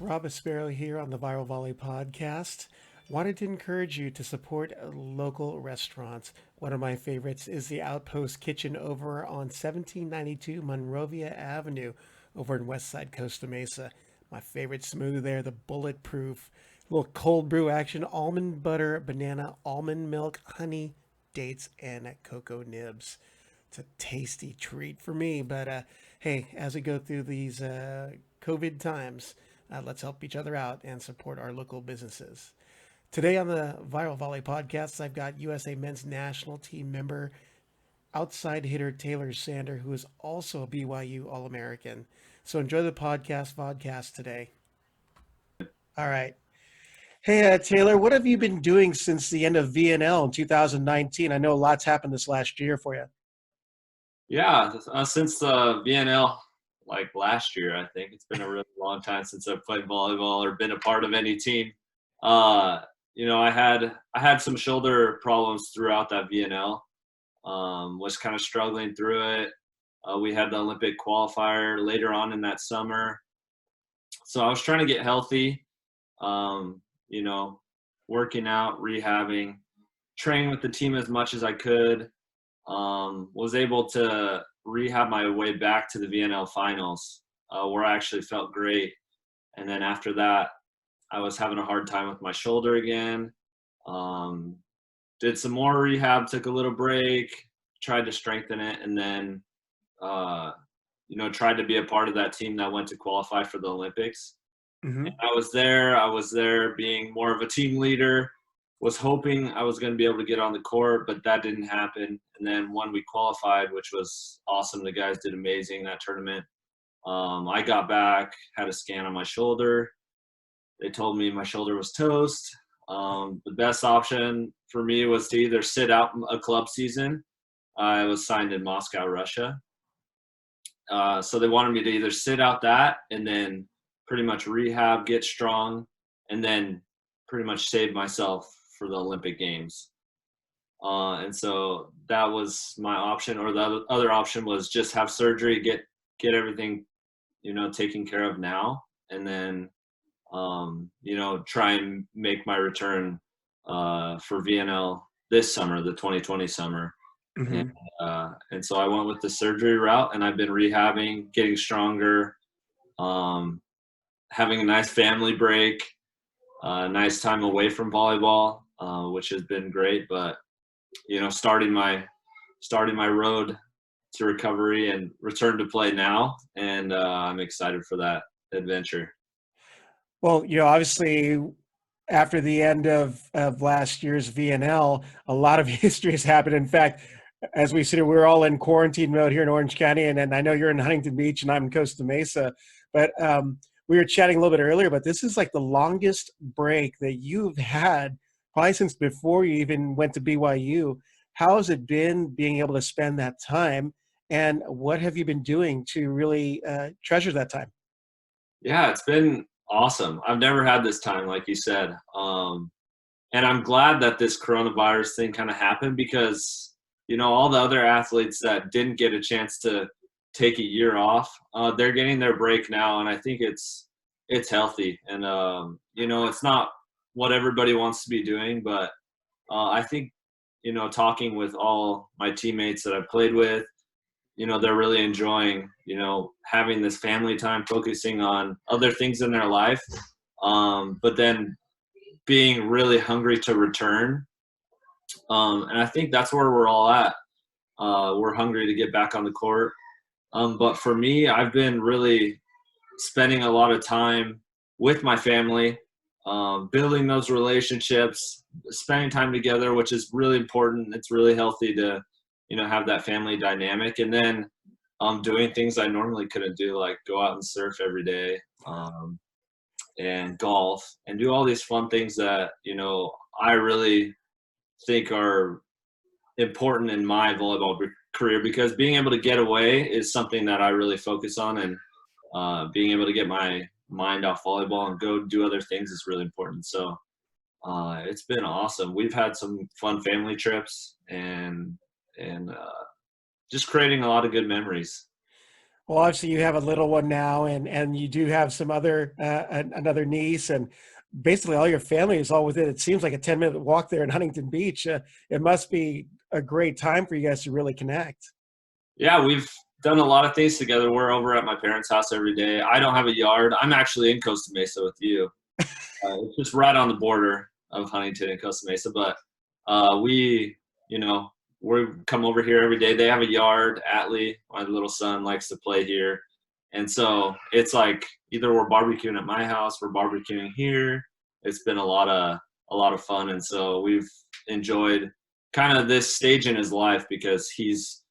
Rob Aspero here on the Viral Volley Podcast. Wanted to encourage you to support local restaurants. One of my favorites is the Outpost Kitchen over on 1792 Monrovia Avenue over in Westside Costa Mesa. My favorite smoothie there, the Bulletproof. Little cold brew action, almond butter, banana, almond milk, honey, dates, and cocoa nibs. It's a tasty treat for me, but hey, as we go through these COVID times, let's help each other out and support our local businesses. Today on the Viral Volley Podcast, I've got USA Men's National Team member, outside hitter Taylor Sander, who is also a BYU All-American. So enjoy the vodcast today. All right. Hey, Taylor, what have you been doing since the end of VNL in 2019? I know a lot's happened this last year for you. Yeah, since VNL, like last year, I think it's been a really long time since I've played volleyball or been a part of any team. I had some shoulder problems throughout that VNL. Was kind of struggling through it. We had the Olympic qualifier later on in that summer, so I was trying to get healthy. Working out, rehabbing, training with the team as much as I could. Was able to rehab my way back to the VNL finals, where I actually felt great. And then after that, I was having a hard time with my shoulder again. Did some more rehab, took a little break, tried to strengthen it, and then, tried to be a part of that team that went to qualify for the Olympics. Mm-hmm. And I was there being more of a team leader. Was hoping I was going to be able to get on the court, but that didn't happen. And then when we qualified, which was awesome, the guys did amazing in that tournament. I got back, had a scan on my shoulder. They told me my shoulder was toast. The best option for me was to either sit out a club season. I was signed in Moscow, Russia. So they wanted me to either sit out that and then pretty much rehab, get strong, and then pretty much save myself for the Olympic Games. And so that was my option, or the other option was just have surgery, get everything, taken care of now, and then, try and make my return for VNL this summer, the 2020 summer. Mm-hmm. And so I went with the surgery route, and I've been rehabbing, getting stronger, having a nice family break, nice time away from volleyball, which has been great. But starting my road to recovery and return to play now, and I'm excited for that adventure. Well, obviously, after the end of last year's VNL, a lot of history has happened. In fact, as we sit here, we're all in quarantine mode here in Orange County, and I know you're in Huntington Beach and I'm in Costa Mesa. But we were chatting a little bit earlier, but this is like the longest break that you've had probably since before you even went to BYU. How has it been being able to spend that time, and what have you been doing to really treasure that time? Yeah, it's been awesome. I've never had this time, like you said. And I'm glad that this coronavirus thing kind of happened because, all the other athletes that didn't get a chance to take a year off, they're getting their break now. And I think it's healthy. And, it's not what everybody wants to be doing, but I think, talking with all my teammates that I've played with, they're really enjoying, having this family time, focusing on other things in their life, but then being really hungry to return. And I think that's where we're all at. We're hungry to get back on the court. But for me, I've been really spending a lot of time with my family, building those relationships, spending time together, which is really important. It's really healthy to have that family dynamic, and then doing things I normally couldn't do, like go out and surf every day, and golf, and do all these fun things that I really think are important in my volleyball career, because being able to get away is something that I really focus on, and being able to get my mind off volleyball and go do other things is really important. So it's been awesome. We've had some fun family trips, and just creating a lot of good memories. Well, obviously you have a little one now, and you do have some other another niece, and basically all your family is all within. It seems like a 10-minute walk there in Huntington Beach. It must be a great time for you guys to really connect. Yeah, we've done a lot of things together. We're over at my parents' house every day. I don't have a yard. I'm actually in Costa Mesa with you. It's just right on the border of Huntington and Costa Mesa. But we, you know, we come over here every day. They have a yard. Atlee, my little son, likes to play here. And so it's like either we're barbecuing at my house, we're barbecuing here. It's been a lot of fun. And so we've enjoyed kind of this stage in his life because he's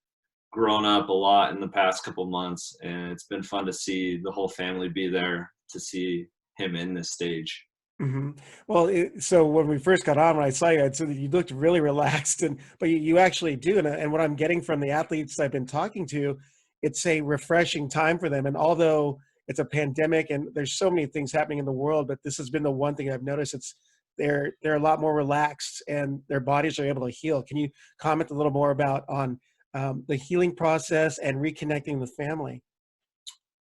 grown up a lot in the past couple months, and it's been fun to see the whole family be there to see him in this stage. hmm Well, so when we first got on, when I saw you, I'd say that you looked really relaxed, and but you actually do. And what I'm getting from the athletes I've been talking to, it's a refreshing time for them. And although it's a pandemic and there's so many things happening in the world, but this has been the one thing I've noticed. It's they're a lot more relaxed and their bodies are able to heal. Can you comment a little more about on the healing process and reconnecting with family?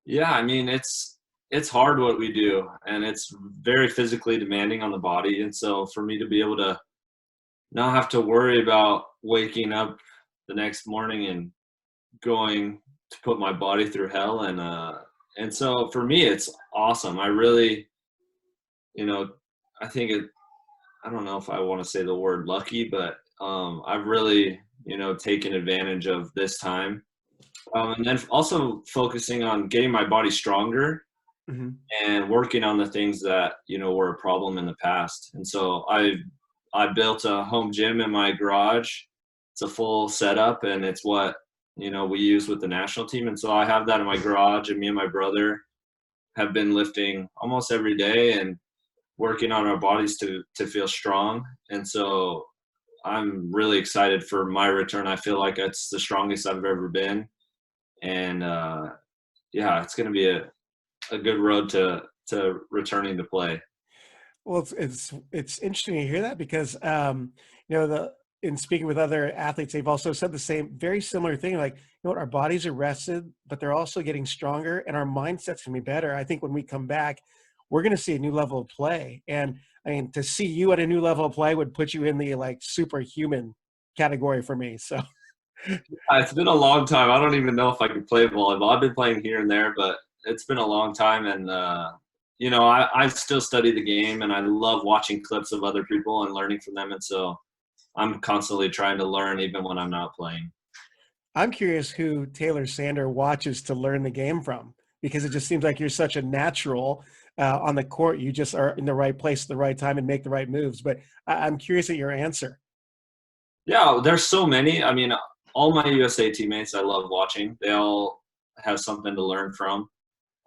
Yeah, I mean it's hard what we do, and it's very physically demanding on the body. And so for me to be able to not have to worry about waking up the next morning and going to put my body through hell, and so for me it's awesome. I really, you know, I think it I don't know if I want to say the word lucky, but I've really, taken advantage of this time. And then also focusing on getting my body stronger hmm and working on the things that, were a problem in the past. And so I built a home gym in my garage. It's a full setup, and it's what, we use with the national team. And so I have that in my garage, and me and my brother have been lifting almost every day and working on our bodies to feel strong. And so I'm really excited for my return. I feel like it's the strongest I've ever been, and yeah, it's going to be a good road to returning to play. Well, it's interesting to hear that because the in speaking with other athletes, they've also said the same, very similar thing. Like, what, our bodies are rested, but they're also getting stronger, and our mindsets can be better. I think when we come back, we're going to see a new level of play, and I mean, to see you at a new level of play would put you in the like superhuman category for me. So, It's been a long time. I don't even know if I can play volleyball. I've been playing here and there, but it's been a long time. And I still study the game, and I love watching clips of other people and learning from them. And so I'm constantly trying to learn even when I'm not playing. I'm curious who Taylor Sander watches to learn the game from, because it just seems like you're such a natural on the court. You just are in the right place at the right time and make the right moves. But I'm curious at your answer. Yeah, there's so many. I mean, all my USA teammates I love watching. They all have something to learn from.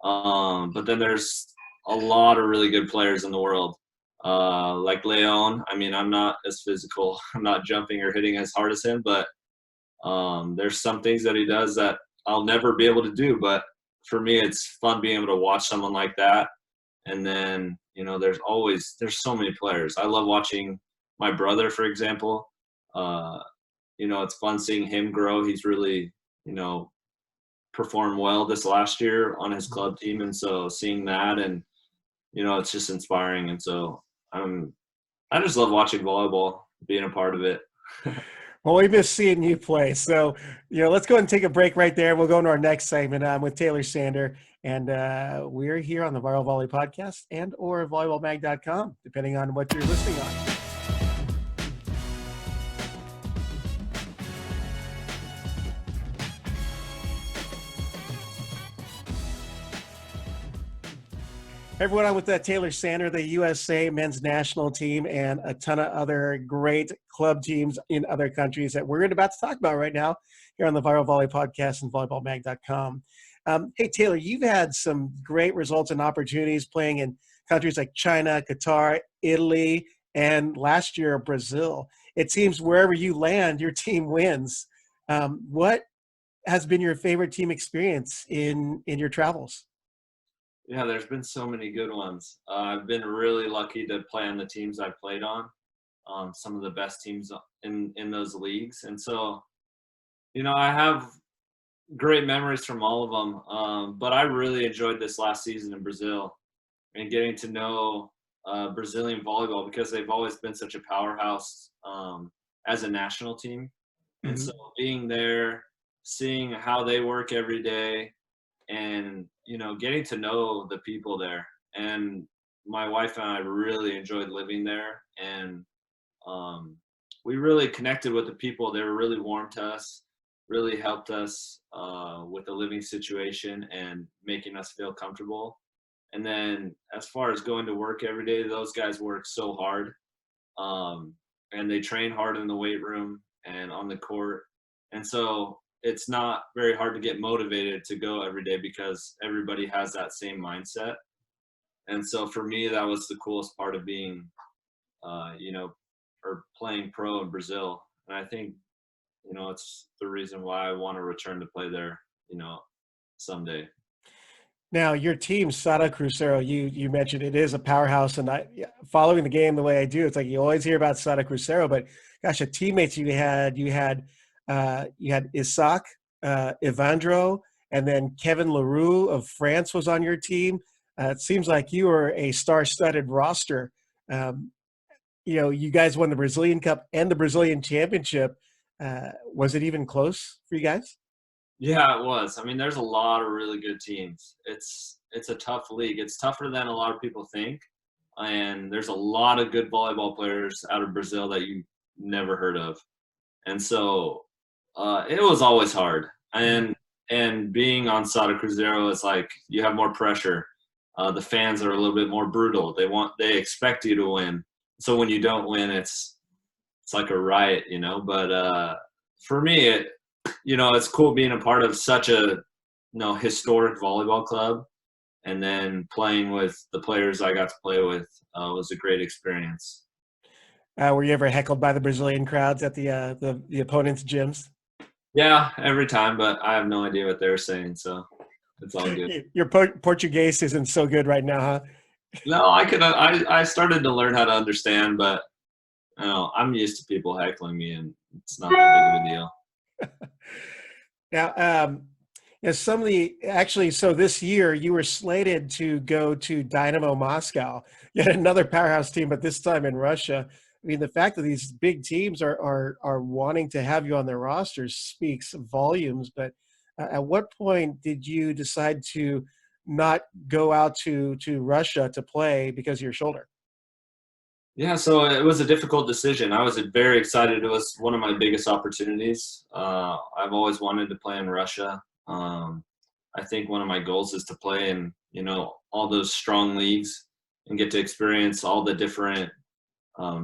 But then there's a lot of really good players in the world. Like Leon. I mean, I'm not as physical. I'm not jumping or hitting as hard as him, but there's some things that he does that I'll never be able to do. But for me, it's fun being able to watch someone like that. And then, there's so many players. I love watching my brother, for example. Uh, it's fun seeing him grow. He's really, you know, performed well this last year on his club team. And so seeing that, and, it's just inspiring. And so I just love watching volleyball, being a part of it. Well, we miss seeing you play. So, let's go ahead and take a break right there. We'll go into our next segment with Taylor Sander. And we're here on the Viral Volley Podcast and or volleyballmag.com, depending on what you're listening on. Everyone, I'm with Taylor Sander, the USA men's national team, and a ton of other great club teams in other countries that we're about to talk about right now here on the Viral Volley Podcast and volleyballmag.com. Hey, Taylor, you've had some great results and opportunities playing in countries like China, Qatar, Italy, and last year, Brazil. It seems wherever you land, your team wins. What has been your favorite team experience in your travels? Yeah, there's been so many good ones. I've been really lucky to play on the teams I've played on, some of the best teams in those leagues. And so, I have great memories from all of them. But I really enjoyed this last season in Brazil and getting to know Brazilian volleyball because they've always been such a powerhouse as a national team. And Hmm. so being there, seeing how they work every day, and getting to know the people there. And my wife and I really enjoyed living there, and um, we really connected with the people. They were really warm to us, really helped us with the living situation and making us feel comfortable. And then as far as going to work every day, those guys work so hard, um, and they train hard in the weight room and on the court. And so it's not very hard to get motivated to go every day because everybody has that same mindset. And so for me, that was the coolest part of being, you know, or playing pro in Brazil. And I think, it's the reason why I want to return to play there, someday. Now, your team, Sada Cruzeiro, you mentioned it is a powerhouse, and yeah, following the game the way I do, it's like you always hear about Sada Cruzeiro, but gosh, the teammates you had Isaac, Evandro, and then Kevin Leroux of France was on your team. It seems like you were a star-studded roster. Um, you guys won the Brazilian Cup and the Brazilian Championship. Was it even close for you guys? Yeah, it was. I mean, there's a lot of really good teams. It's a tough league. It's tougher than a lot of people think. And there's a lot of good volleyball players out of Brazil that you never heard of. And so it was always hard. And being on Sada Cruzeiro is like you have more pressure. The fans are a little bit more brutal. They expect you to win. So when you don't win, it's like a riot, But for me, it's cool being a part of such a historic volleyball club, and then playing with the players I got to play with was a great experience. Were you ever heckled by the Brazilian crowds at the opponents' gyms? Yeah, every time, but I have no idea what they're saying, so it's all good. Your Portuguese isn't so good right now, huh? No, I started to learn how to understand, but I'm used to people heckling me, and it's not that big of a deal. Now, some of the actually, so this year you were slated to go to Dynamo Moscow, yet another powerhouse team, but this time in Russia. I mean, the fact that these big teams are wanting to have you on their rosters speaks volumes. But at what point did you decide to not go out to Russia to play because of your shoulder? Yeah, so it was a difficult decision. I was very excited. It was one of my biggest opportunities. I've always wanted to play in Russia. I think one of my goals is to play in, all those strong leagues and get to experience all the different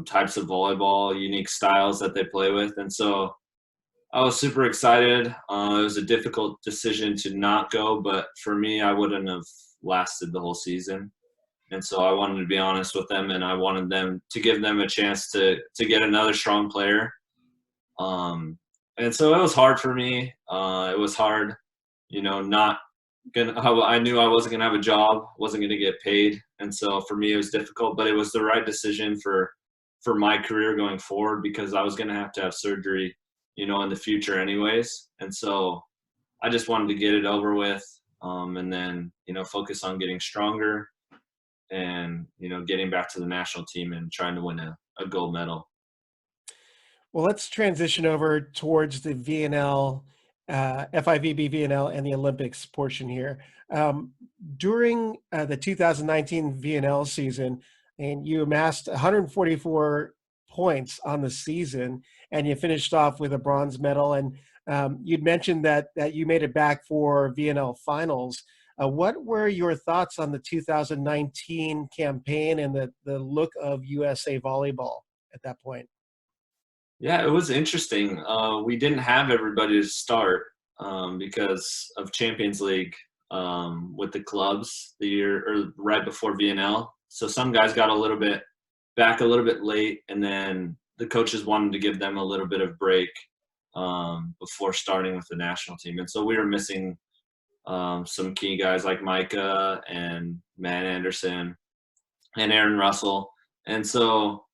types of volleyball, unique styles that they play with. And so I was super excited. It was a difficult decision to not go, but for me, I wouldn't have lasted the whole season. And so I wanted to be honest with them, and I wanted them to give them a chance to get another strong player. And so it was hard for me. It was hard, not gonna. I knew I wasn't gonna have a job, wasn't gonna get paid, and so for me it was difficult. But it was the right decision for my career going forward because I was gonna have to have surgery, in the future anyways. And so I just wanted to get it over with, and then focus on getting stronger and getting back to the national team and trying to win a gold medal. Well, let's transition over towards the VNL, FIVB VNL, and the Olympics portion here. Um, During the 2019 VNL season, and you amassed 144 points on the season, and you finished off with a bronze medal. And you'd mentioned that you made it back for VNL finals. What were your thoughts on the 2019 campaign and the look of USA volleyball at that point? Yeah, it was interesting. We didn't have everybody to start because of Champions League with the clubs the year or right before VNL. So some guys got a little bit back a little bit late, and then the coaches wanted to give them a little bit of break before starting with the national team. And so we were missing some key guys like Micah and Matt Anderson and Aaron Russell. And so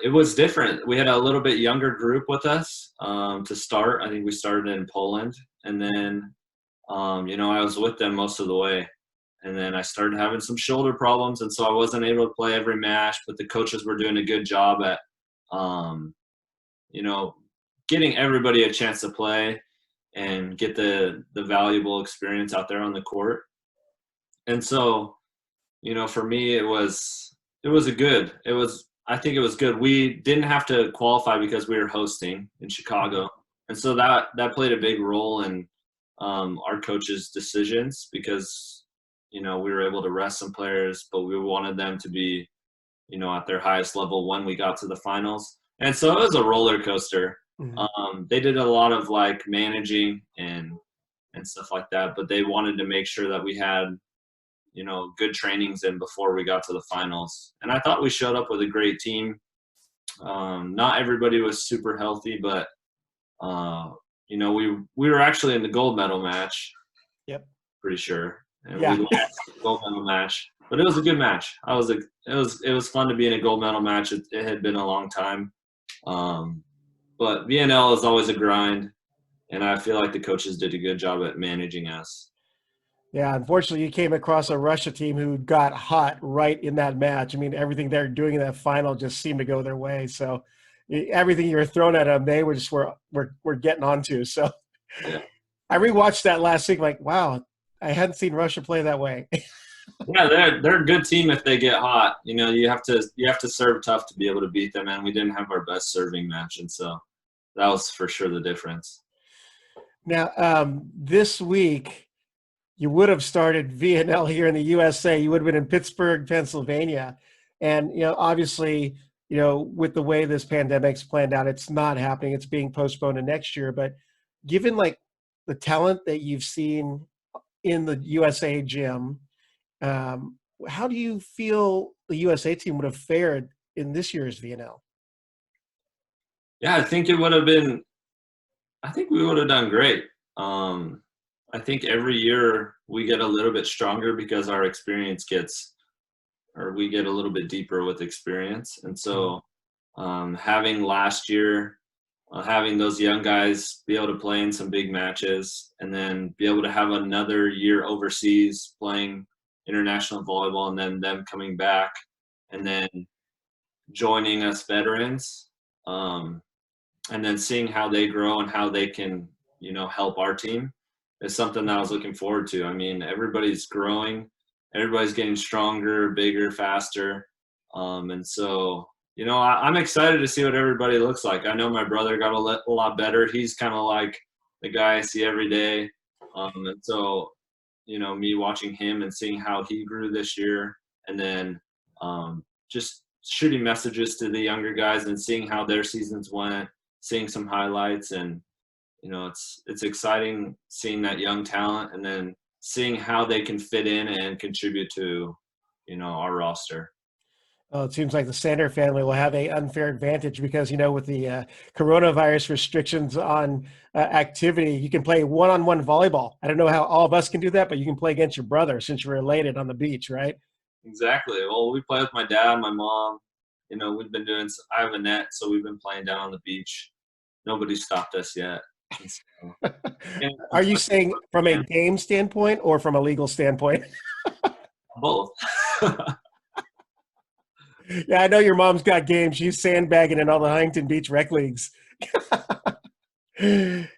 it was different. We had a little bit younger group with us to start. I think we started in Poland, And then, I was with them most of the way. And then I started having some shoulder problems, and so I wasn't able to play every match, but the coaches were doing a good job at, you know, getting everybody a chance to play and get the valuable experience out there on the court. And so, for me, I think it was good. We didn't have to qualify because we were hosting in Chicago. And so that played a big role in our coaches' decisions because, we were able to rest some players, but we wanted them to be, at their highest level when we got to the finals. And so it was a roller coaster. Mm-hmm. They did a lot of like managing and stuff like that, but they wanted to make sure that we had, good trainings in before we got to the finals. And I thought we showed up with a great team. Not everybody was super healthy, but we were actually in the gold medal match. Yep. Pretty sure. And Yeah. we lost the gold medal match. But it was a good match. It was fun to be in a gold medal match. It had been a long time. But VNL is always a grind, and I feel like the coaches did a good job at managing us. Yeah, unfortunately, you came across a Russia team who got hot right in that match. I mean, everything they're doing in that final just seemed to go their way. So everything you were throwing at them, they were getting onto. So Yeah. I rewatched that last week, like, wow, I hadn't seen Russia play that way. Yeah, they're a good team if they get hot. You have to serve tough to be able to beat them, and we didn't have our best serving match, and so that was for sure the difference. Now, this week, you would have started VNL here in the USA. You would have been in Pittsburgh, Pennsylvania. And, obviously, with the way this pandemic's planned out, it's not happening. It's being postponed to next year. But given like the talent that you've seen in the USA gym, how do you feel the USA team would have fared in this year's VNL? Yeah, I think we would have done great. I think every year we get a little bit stronger because our experience we get a little bit deeper with experience. And so having last year, having those young guys be able to play in some big matches and then be able to have another year overseas playing international volleyball and then them coming back and then joining us veterans, and then seeing how they grow and how they can, help our team is something that I was looking forward to. I mean, everybody's growing, everybody's getting stronger, bigger, faster. And so, I'm excited to see what everybody looks like. I know my brother got a lot better. He's kind of like the guy I see every day. And so, me watching him and seeing how he grew this year and then just shooting messages to the younger guys and seeing how their seasons went, seeing some highlights. And, it's exciting seeing that young talent and then seeing how they can fit in and contribute to, our roster. Well, it seems like the Sander family will have an unfair advantage because, with the coronavirus restrictions on activity, you can play one-on-one volleyball. I don't know how all of us can do that, but you can play against your brother since you're related on the beach, right? Exactly. Well, we play with my dad, my mom. We've been I have a net, so we've been playing down on the beach. Nobody's stopped us yet. So, Are you saying from a game standpoint or from a legal standpoint? Both. Yeah, I know your mom's got game. She's sandbagging in all the Huntington Beach rec leagues. Hey,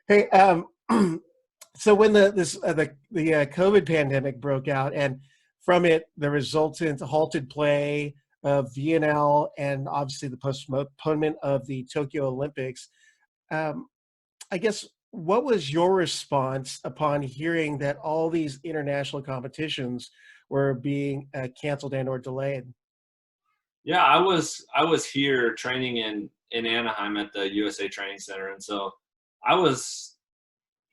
so when the COVID pandemic broke out, and from it the resultant halted play of VNL and obviously the postponement of the Tokyo Olympics, I guess what was your response upon hearing that all these international competitions were being canceled and or delayed? Yeah, I was here training in Anaheim at the USA Training Center, and so I was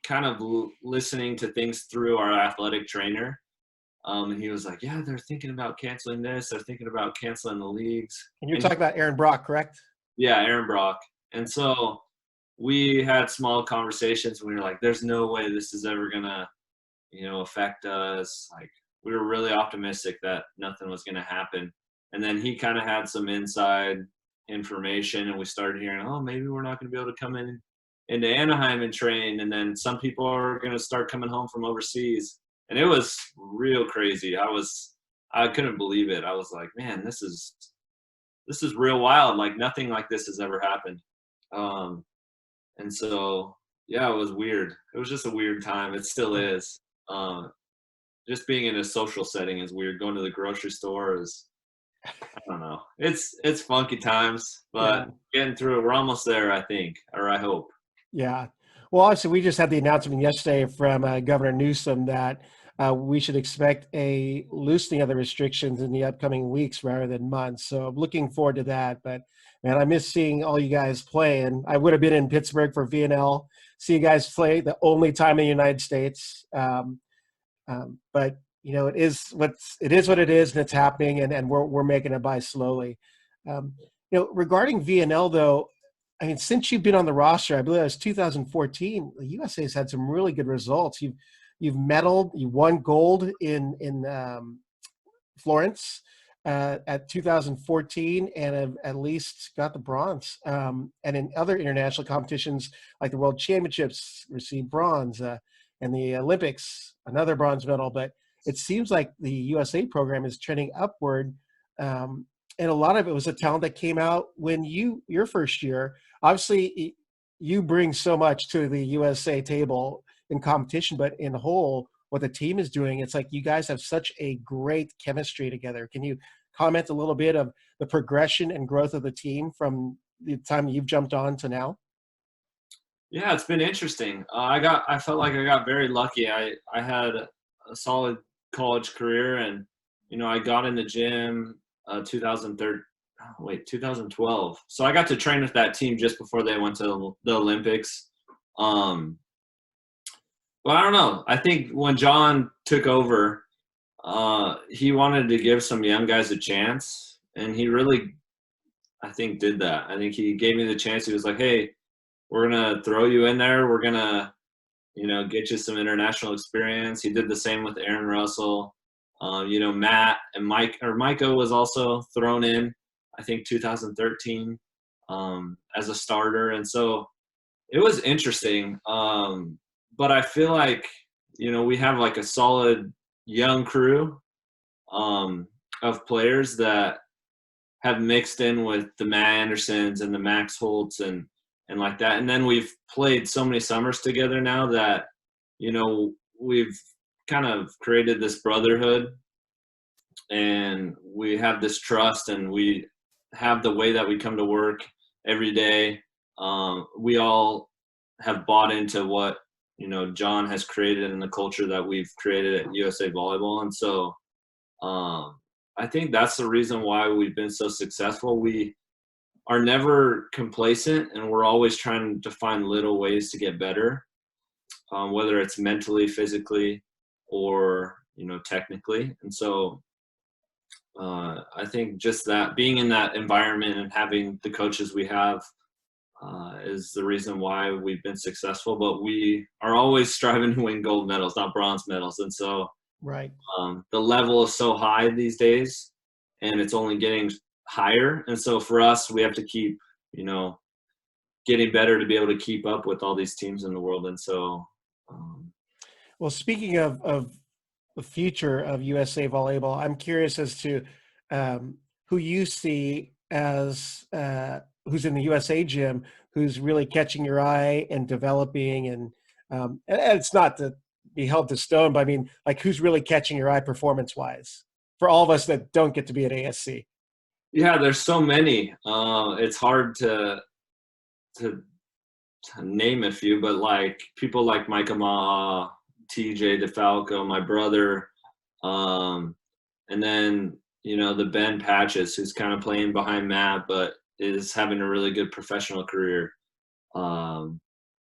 kind of listening to things through our athletic trainer, and he was like, "Yeah, they're thinking about canceling this. They're thinking about canceling the leagues." And you're talking about Aaron Brock, correct? Yeah, Aaron Brock. And so we had small conversations, and we were like, "There's no way this is ever gonna, affect us." Like, we were really optimistic that nothing was gonna happen. And then he kind of had some inside information, and we started hearing, "Oh, maybe we're not going to be able to come into Anaheim and train, and then some people are going to start coming home from overseas. And it was real crazy. I couldn't believe it. I was like, man, this is real wild. Like nothing like this has ever happened. And so, yeah, it was weird. It was just a weird time. It still is. Just being in a social setting is weird. Going to the grocery store is, I don't know. It's funky times, but getting through it, we're almost there, I think, or I hope. Yeah. Well, obviously, we just had the announcement yesterday from Governor Newsom that we should expect a loosening of the restrictions in the upcoming weeks rather than months. So I'm looking forward to that. But, man, I miss seeing all you guys play. And I would have been in Pittsburgh for VNL, see you guys play, the only time in the United States. But, you know, it is what it is, and it's happening, and we're making it by slowly. You know, regarding VNL, though, I mean, since you've been on the roster, I believe it was 2014, the USA has had some really good results. You've medaled, you won gold in Florence at 2014, and have at least got the bronze. And in other international competitions like the World Championships, received bronze, and the Olympics, another bronze medal. But it seems like the USA program is trending upward. And a lot of it was a talent that came out when your first year. Obviously, you bring so much to the USA table in competition, but in whole, what the team is doing, it's like you guys have such a great chemistry together. Can you comment a little bit of the progression and growth of the team from the time you've jumped on to now? Yeah, it's been interesting. I felt like I got very lucky. I had a solid college career, and you know, I got in the gym 2012. So I got to train with that team just before they went to the Olympics. But I don't know. I think when John took over, he wanted to give some young guys a chance, and he really, I think, did that. I think he gave me the chance. He was like, "Hey, we're gonna throw you in there. We're gonna, you know, get you some international experience." He did the same with Aaron Russell. You know, Matt and Micah was also thrown in, I think 2013, as a starter. And so it was interesting. But I feel like, you know, we have like a solid young crew of players that have mixed in with the Matt Andersons and the Max Holtz and like that. And then we've played so many summers together now that, you know, we've kind of created this brotherhood, and we have this trust, and we have the way that we come to work every day. We all have bought into what, you know, John has created and the culture that we've created at USA Volleyball. And so I think that's the reason why we've been so successful. We are never complacent, and we're always trying to find little ways to get better, whether it's mentally, physically, or, you know, technically. And so I think just that being in that environment and having the coaches we have is the reason why we've been successful. But we are always striving to win gold medals, not bronze medals. And so Right. the level is so high these days, and it's only getting higher. And so for us, we have to keep, you know, getting better to be able to keep up with all these teams in the world. And so Well, speaking of the future of USA Volleyball, I'm curious as to who you see as who's in the USA gym, who's really catching your eye and developing, and it's not to be held to stone, but I mean, like, who's really catching your eye performance-wise for all of us that don't get to be at ASC? yeah, there's so many. It's hard to name a few, but like people like Micah Ma, TJ DeFalco, my brother, and then, you know, the Ben Patches, who's kind of playing behind Matt, but is having a really good professional career.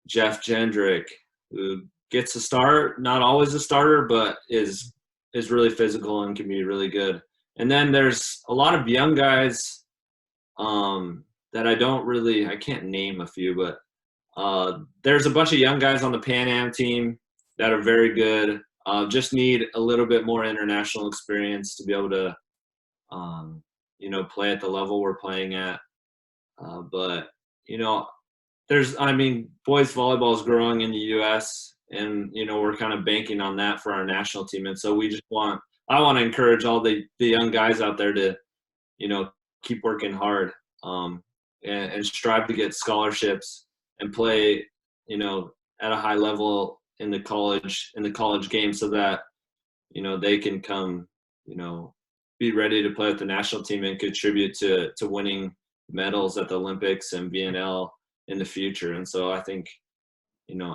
Jeff Jendrick, who gets a start, not always a starter, but is really physical and can be really good. And then there's a lot of young guys that I can't name a few, but there's a bunch of young guys on the Pan Am team that are very good. Just need a little bit more international experience to be able to, you know, play at the level we're playing at. But, you know, boys volleyball is growing in the U.S. and, we're kind of banking on that for our national team. And so I want to encourage all the young guys out there to, keep working hard, and strive to get scholarships and play, at a high level in the college game so that, they can come, be ready to play with the national team and contribute to winning medals at the Olympics and VNL in the future. And so I think,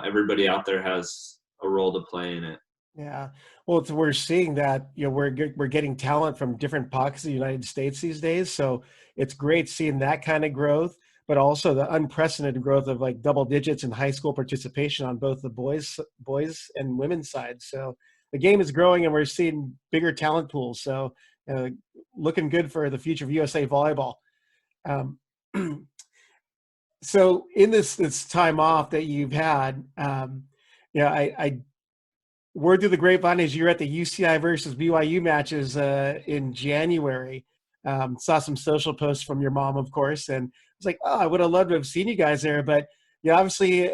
everybody out there has a role to play in it. Yeah. Well, we're seeing that, we're getting talent from different pockets of the United States these days. So it's great seeing that kind of growth, but also the unprecedented growth of like double digits in high school participation on both the boys and women's side. So the game is growing and we're seeing bigger talent pools. So looking good for the future of USA volleyball. So in this time off that you've had, I word through the grapevine is you're at the UCI versus BYU matches in January. Saw some social posts from your mom, of course, and I was like, oh, I would have loved to have seen you guys there. But you obviously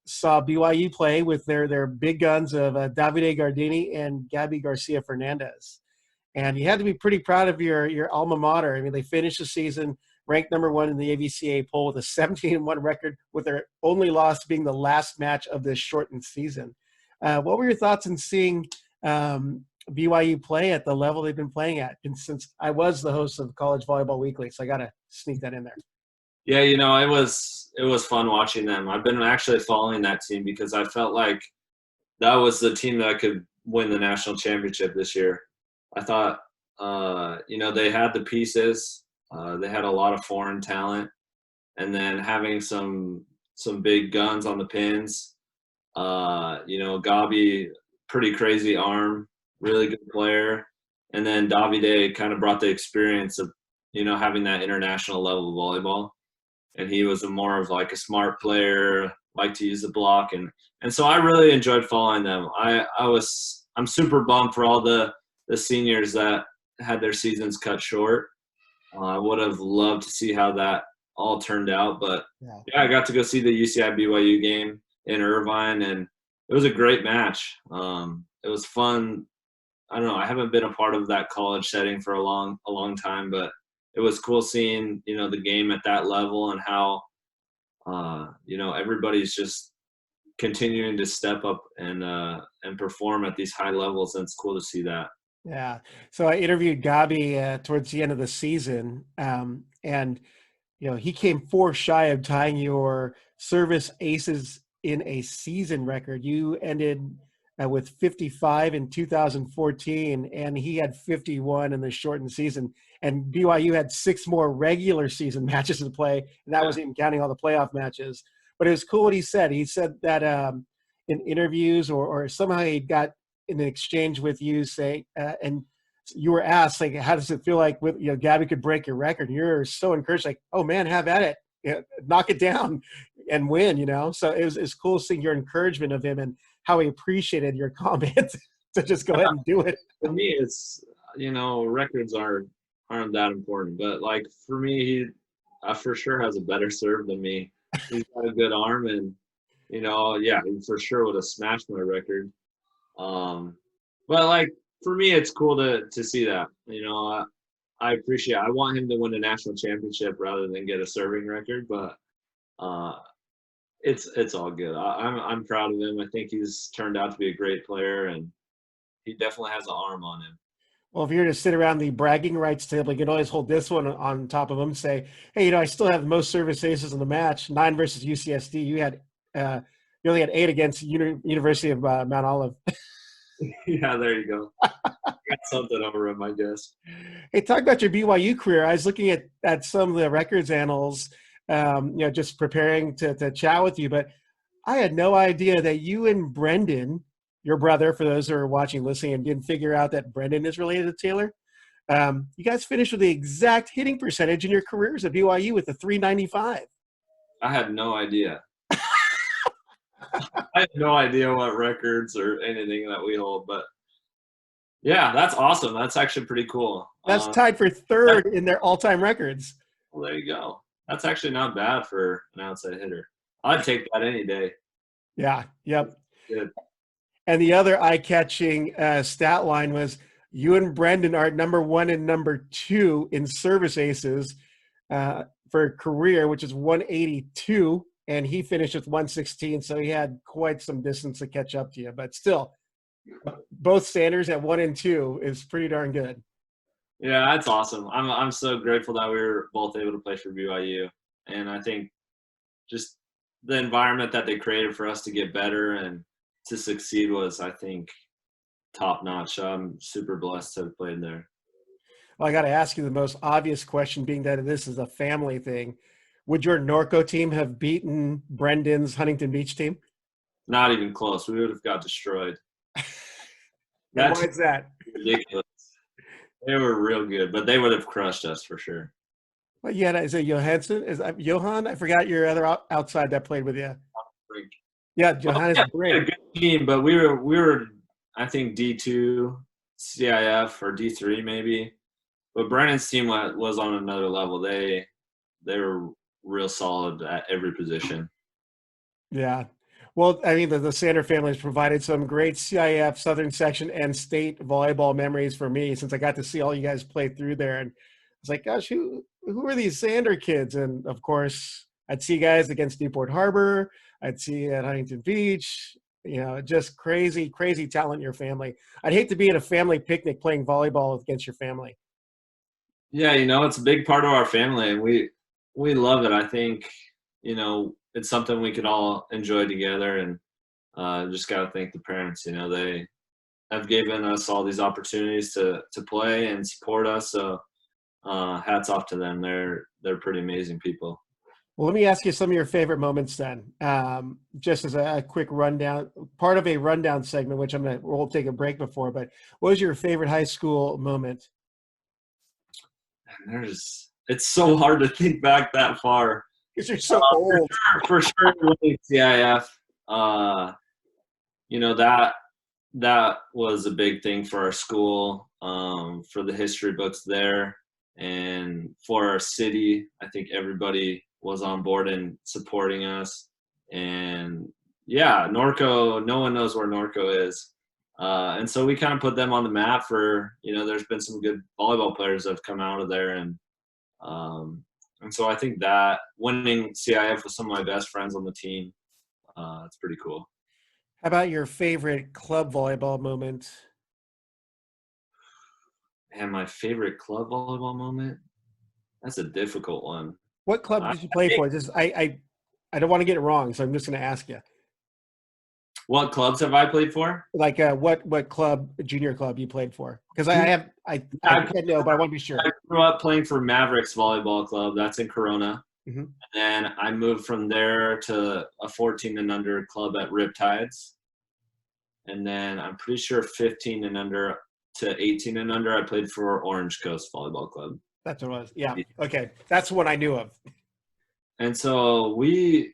saw BYU play with their big guns of Davide Gardini and Gabby Garcia Fernandez. And you had to be pretty proud of your alma mater. I mean, they finished the season ranked number 1 in the AVCA poll with a 17-1 record, with their only loss being the last match of this shortened season. What were your thoughts in seeing BYU play at the level they've been playing at? And since I was the host of College Volleyball Weekly, so I got to sneak that in there. Yeah, it was fun watching them. I've been actually following that team because I felt like that was the team that could win the national championship this year. I thought, they had the pieces. They had a lot of foreign talent, and then having some big guns on the pins. Gabi, pretty crazy arm, really good player. And then Davide kind of brought the experience of, having that international level of volleyball. And he was more of like a smart player, liked to use the block. And so I really enjoyed following them. I'm super bummed for all the seniors that had their seasons cut short. I would have loved to see how that all turned out. But yeah, I got to go see the UCI BYU game in Irvine, and it was a great match. It was fun. I don't know, I haven't been a part of that college setting for a long time, but it was cool seeing, the game at that level and how, everybody's just continuing to step up and perform at these high levels. And it's cool to see that. Yeah. So I interviewed Gabi towards the end of the season, and he came 4 shy of tying your service aces in a season record. You ended with 55 in 2014, and he had 51 in the shortened season. And BYU had 6 more regular season matches to play, and that wasn't even counting all the playoff matches. But it was cool what he said. He said that in interviews or somehow he got in an exchange with you, say, and you were asked, like, how does it feel like with Gabby could break your record? And you're so encouraged, like, oh man, have at it, knock it down and win. So it's cool seeing your encouragement of him and how he appreciated your comment to just go ahead and do it. For me, it's records aren't that important, but like for me, he for sure has a better serve than me. He's got a good arm, and he for sure would have smashed my record. But like for me, it's cool to see that. I appreciate. I want him to win a national championship rather than get a serving record, but it's all good. I'm proud of him. I think he's turned out to be a great player, and he definitely has an arm on him. Well, if you're to sit around the bragging rights table, you can always hold this one on top of him and say, hey, I still have the most service aces in the match, 9 versus UCSD. You only had 8 against University of Mount Olive. Yeah, there you go. Got something over him, I guess. Hey, talk about your BYU career. I was looking at some of the records annals, just preparing to chat with you, but I had no idea that you and Brenden, your brother, for those who are watching, listening, and didn't figure out that Brenden is related to Taylor, you guys finished with the exact hitting percentage in your careers at BYU with a 395. I had no idea. I have no idea what records or anything that we hold, but yeah, that's awesome. That's actually pretty cool. That's tied for 3rd in their all-time records. Well, there you go. That's actually not bad for an outside hitter. I'd take that any day. Yeah. Yep. Good. And the other eye-catching stat line was you and Brenden are number 1 and number 2 in service aces for career, which is 182, and he finished with 116, so he had quite some distance to catch up to you. But still, both standards at 1 and 2 is pretty darn good. Yeah, that's awesome. I'm so grateful that we were both able to play for BYU, and I think just the environment that they created for us to get better and to succeed was, I think, top notch. I'm super blessed to have played there. Well, I got to ask you the most obvious question, being that this is a family thing. Would your Norco team have beaten Brendan's Huntington Beach team? Not even close. We would have got destroyed. Why is that? Ridiculous. They were real good, but they would have crushed us for sure. Well, yeah, is it Johansson? Is that Johan? I forgot your other outside that played with you. Yeah, Johannes Brink. A good team, but we were I think D2 CIF or D3 maybe. But Brennan's team was on another level. They were real solid at every position. Yeah. Well, I mean, the Sander family has provided some great CIF, Southern Section, and state volleyball memories for me since I got to see all you guys play through there. And I was like, gosh, who are these Sander kids? And, of course, I'd see guys against Newport Harbor. I'd see at Huntington Beach. You know, just crazy, crazy talent in your family. I'd hate to be at a family picnic playing volleyball against your family. Yeah, it's a big part of our family, and we love it. I think, it's something we could all enjoy together, and just got to thank the parents. They have given us all these opportunities to play and support us. So hats off to them. They're pretty amazing people. Well, let me ask you some of your favorite moments then. Just as a quick rundown, part of a rundown segment, which we'll take a break before. But what was your favorite high school moment? It's so hard to think back that far. Because you're so old. For sure, winning CIF. That was a big thing for our school, for the history books there, and for our city. I think everybody was on board and supporting us. And yeah, Norco, no one knows where Norco is. And so we kind of put them on the map for, there's been some good volleyball players that have come out of there. And so I think that winning CIF with some of my best friends on the team, it's pretty cool. How about your favorite club volleyball moment? And my favorite club volleyball moment? That's a difficult one. What club did you play for? I don't want to get it wrong, so I'm just going to ask you. What clubs have I played for? Like what club, junior club you played for? Because I know, but I want to be sure. I grew up playing for Mavericks Volleyball Club. That's in Corona. Mm-hmm. And then I moved from there to a 14 and under club at Riptides. And then I'm pretty sure 15 and under to 18 and under, I played for Orange Coast Volleyball Club. That's what it was. Yeah. Okay. That's what I knew of. And so we,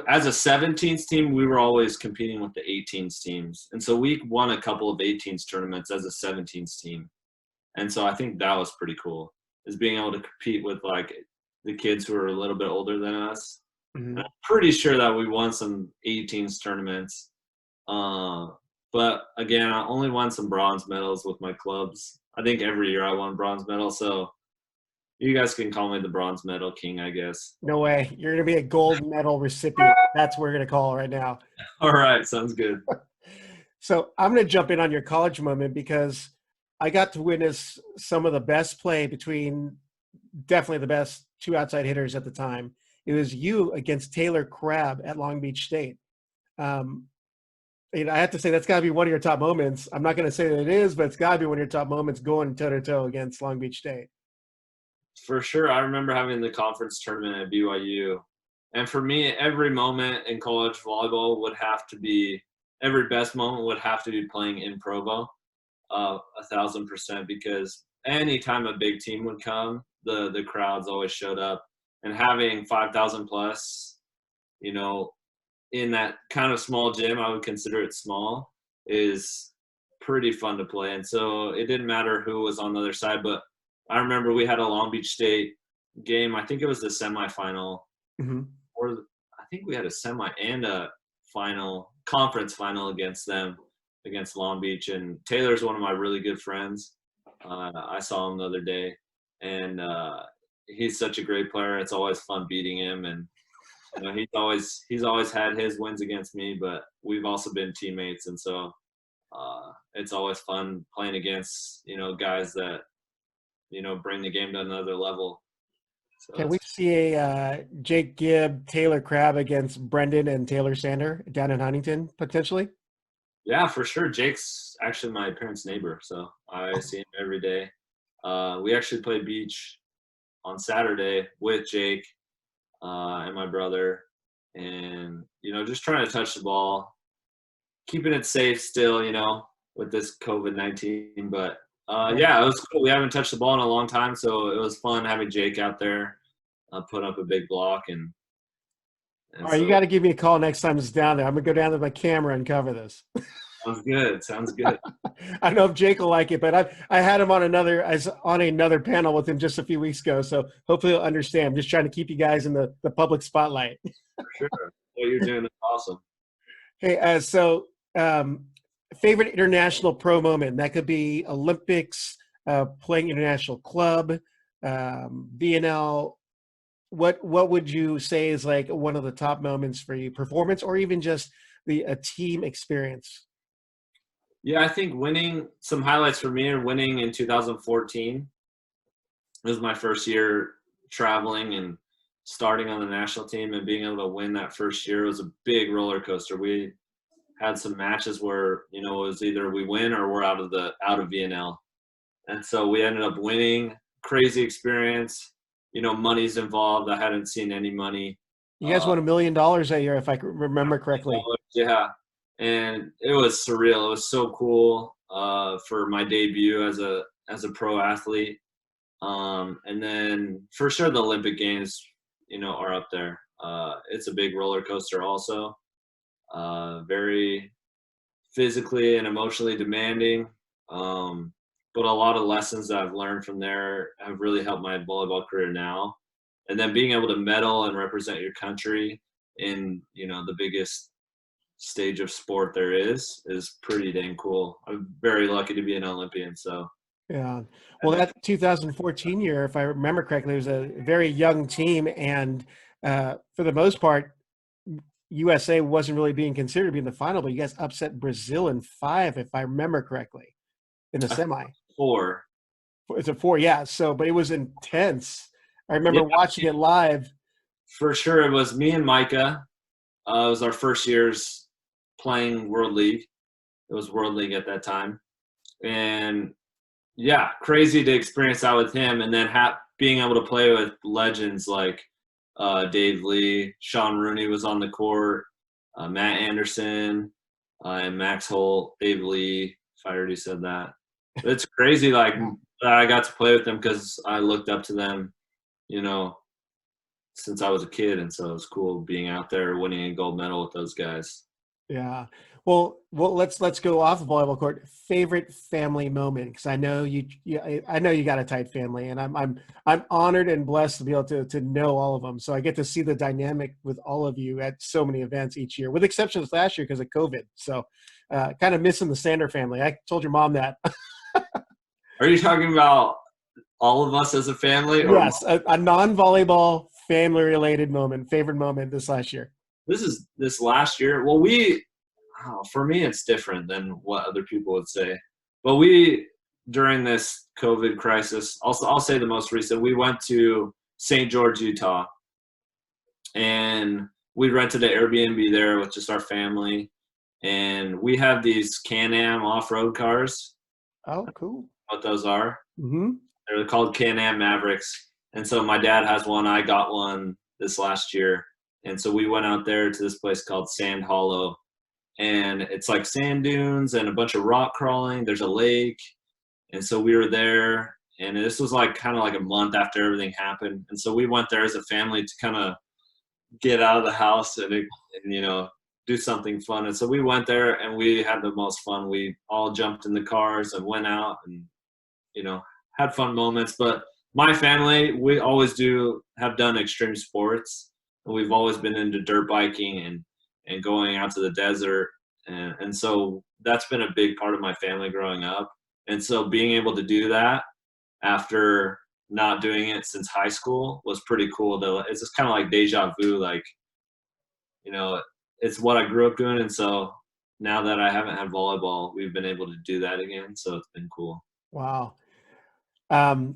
as a 17s team, we were always competing with the 18s teams. And so we won a couple of 18s tournaments as a 17s team. And so I think that was pretty cool, is being able to compete with like the kids who are a little bit older than us. Mm-hmm. I'm pretty sure that we won some 18s tournaments. But again, I only won some bronze medals with my clubs. I think every year I won bronze medal. So you guys can call me the bronze medal king, I guess. No way. You're going to be a gold medal recipient. That's what we're going to call it right now. All right. Sounds good. So I'm going to jump in on your college moment because I got to witness some of the best play between definitely the best two outside hitters at the time. It was you against Taylor Crabb at Long Beach State. I have to say that's got to be one of your top moments. I'm not going to say that it is, but it's got to be one of your top moments going toe-to-toe against Long Beach State. For sure. I remember having the conference tournament at BYU. And for me, every moment in college volleyball would have to be – every best moment would have to be playing in Provo, 1,000%, because anytime a big team would come, the crowds always showed up. And having 5,000 plus, in that kind of small gym, I would consider it small, is pretty fun to play. And so it didn't matter who was on the other side, but I remember we had a Long Beach State game. I think it was the semifinal, mm-hmm. or think we had a semi and a conference final against them, against Long Beach. And Taylor's one of my really good friends. I saw him the other day, and he's such a great player. It's always fun beating him, and he's always had his wins against me, but we've also been teammates, and so it's always fun playing against guys that bring the game to another level. So Can we see a Jake Gibb, Taylor Crabb against Brenden and Taylor Sander down in Huntington potentially? Yeah, for sure. Jake's actually my parents' neighbor, so I see him every day. We actually played beach on Saturday with Jake and my brother, and just trying to touch the ball, keeping it safe still, with this COVID-19. But yeah, it was cool. We haven't touched the ball in a long time, so it was fun having Jake out there put up a big block. And All right, you got to give me a call next time it's down there. I'm gonna go down with my camera and cover this. Sounds good. Sounds good. I don't know if Jake will like it, but I had him on another panel with him just a few weeks ago, so hopefully he'll understand. I'm just trying to keep you guys in the public spotlight. For sure. What you're doing is awesome. Hey, favorite international pro moment? That could be Olympics, playing international club, VNL. What would you say is like one of the top moments for you? Performance, or even just a team experience? Yeah, I think some highlights for me are winning in 2014. It was my first year traveling and starting on the national team, and being able to win that first year was a big roller coaster. We had some matches where, it was either we win or we're out of VNL. And so we ended up winning. Crazy experience. Money's involved. I hadn't seen any money. You guys won $1 million that year, if I remember correctly. Yeah. And it was surreal. It was so cool for my debut as a pro athlete. And then for sure the Olympic Games, are up there. It's a big roller coaster also. Very physically and emotionally demanding. But a lot of lessons that I've learned from there have really helped my volleyball career now. And then being able to medal and represent your country in, the biggest stage of sport there is pretty dang cool. I'm very lucky to be an Olympian. So yeah. Well, that 2014 year, if I remember correctly, it was a very young team, and for the most part, USA wasn't really being considered to be in the final, but you guys upset Brazil in 5, if I remember correctly, in the semi. 4. It's a 4, yeah. So, but it was intense. I remember watching it live. For sure, it was me and Micah. It was our first years playing World League. It was World League at that time, and yeah, crazy to experience that with him, and then being able to play with legends like Dave Lee, Sean Rooney was on the court, Matt Anderson, and Max Holt, Dave Lee, if I already said that. It's crazy, like, that I got to play with them because I looked up to them, since I was a kid, and so it was cool being out there winning a gold medal with those guys. Yeah. Well, let's go off the volleyball court. Favorite family moment, because I know you got a tight family, and I'm honored and blessed to be able to know all of them. So I get to see the dynamic with all of you at so many events each year, with exceptions last year because of COVID. So kind of missing the Sander family. I told your mom that. Are you talking about all of us as a family? Or yes, a non-volleyball family-related moment, favorite moment this last year. This last year. Well, for me, it's different than what other people would say. But during this COVID crisis, I'll say the most recent, we went to St. George, Utah, and we rented an Airbnb there with just our family. And we have these Can-Am off-road cars. Oh, cool. What those are? Mm-hmm. They're called Can-Am Mavericks. And so my dad has one. I got one this last year. And so we went out there to this place called Sand Hollow. And it's like sand dunes and a bunch of rock crawling. There's a lake. And so we were there. And this was kind of like a month after everything happened. And so we went there as a family to kind of get out of the house and do something fun. And so we went there and we had the most fun. We all jumped in the cars and went out and, had fun moments. But my family, we always have done extreme sports. We've always been into dirt biking and going out to the desert. And so that's been a big part of my family growing up. And so being able to do that after not doing it since high school was pretty cool. It's just kind of like deja vu, like, it's what I grew up doing. And so now that I haven't had volleyball, we've been able to do that again. So it's been cool. Wow.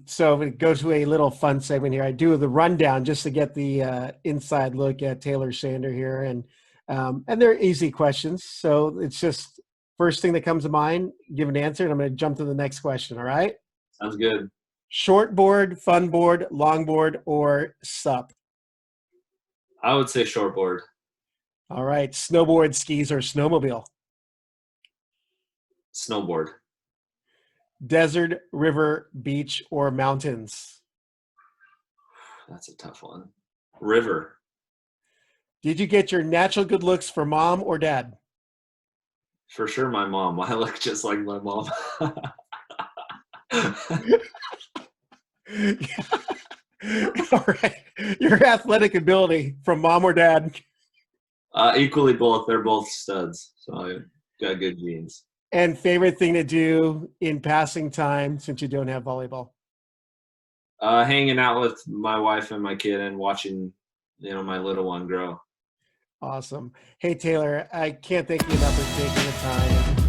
So we go to a little fun segment here. I do the rundown just to get the inside look at Taylor Sander here. And they're easy questions. So it's just first thing that comes to mind, give an answer, and I'm going to jump to the next question. All right? Sounds good. Short board, fun board, long board, or SUP? I would say shortboard. All right. Snowboard, skis, or snowmobile? Snowboard. Desert, river, beach, or mountains? That's a tough one. River. Did you get your natural good looks from mom or dad? For sure, my mom. I look just like my mom. All right. Your athletic ability from mom or dad? Equally both. They're both studs. So I got good genes. And favorite thing to do in passing time since you don't have volleyball? Hanging out with my wife and my kid and watching, my little one grow. Awesome. Hey, Taylor, I can't thank you enough for taking the time.